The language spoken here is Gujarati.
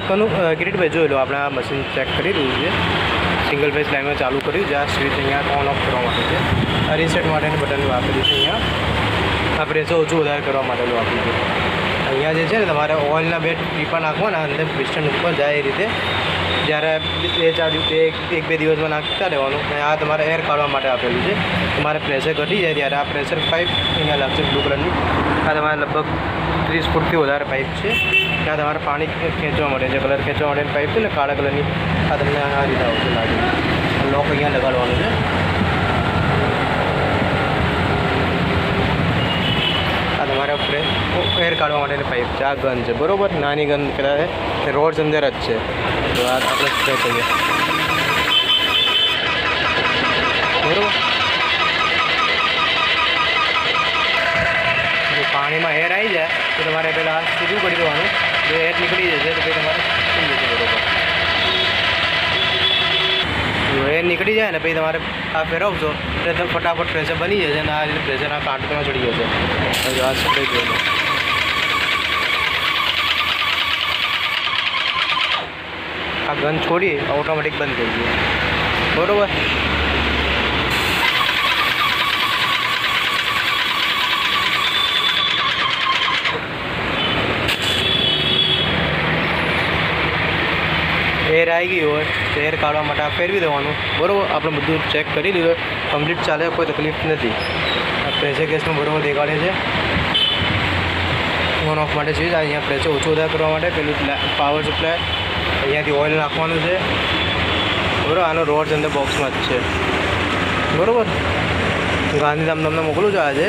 કિરીટભાઈ જોઈ લો, આપણે આ મશીન ચેક કરી રહ્યું છે. સિંગલ ફેઝ લાઇનમાં ચાલુ કર્યું છે. આ સ્વિચ અહીંયા ઓન ઓફ કરવા માટે છે. આ રીસેટ માટેનું બટન વાપર્યું છે. અહીંયા આ પ્રેશર ઓછું વધારે કરવા માટેનું વાપર્યું છે. અહીંયા જે છે ને તમારે ઓઇલના 2 ટીપા નાખવાના અંદર પિસ્ટન ઉપર જાય એ રીતે. જ્યારે 1-2 દિવસમાં નાખતા રહેવાનું. અને આ તમારે એર કાઢવા માટે આપેલું છે. તમારે પ્રેશર ઘટી જાય ત્યારે આ પ્રેશર પાઇપ અહીંયા લાગશે બ્લુ કલરની. આ તમારે લગભગ 30 ફૂટથી વધારે પાઇપ છે. ત્યાં તમારે પાણી ખેંચવા માટે છે, કલર ખેંચવા માટેની પાઇપ છે ને કાળા કલરની. આ તમને આ રીતે આવશે લાગે. લોક અહીંયા લગાડવાનું છે. આ તમારે એર કાઢવા માટેની પાઇપ છે. આ ગન છે બરાબર, નાની ગન કહેવાય. રોડ્સ અંદર જ છે. તો આ આપણે સ્પ્રે કરીએ બરાબર. જો પાણીમાં એર આવી જાય તો તમારે પહેલાં સીધું કરી દેવાનું. જો એર નીકળી જશે તો પછી તમારે થઈ જશે બરાબર. જો એર નીકળી જાય ને પછી તમારે આ ફેરવશો તો એકદમ ફટાફટ પ્રેશર બની જશે અને આ રીતે પ્રેશર આ કાંટમાં ચડી જશે. જો આ સ્પ્રે જોઈ આ ગન છોડી ઓટોમેટિક બંધ થઈ ગયું બરાબર. એર આવી ગઈ હોય તો એર કાઢવા માટે આ ફેરવી દેવાનું બરાબર. આપણે બધું ચેક કરી લીધું, કમ્પ્લીટ ચાલે, કોઈ તકલીફ નથી. આ પ્રેશર ગેસમાં બરાબર દેખાડે છે. ઓન ઓફ માટે સ્વિચ અહીંયા પ્રેશર ઓછું વધારે કરવા માટે પેલું પાવર સપ્લાય અહીંયાથી ઓઇલ નાખવાનું છે બરાબર. આનો રોડ્સ અંદર બોક્સમાં જ છે બરાબર. ગાંધીધામ તમને મોકલું છું આજે.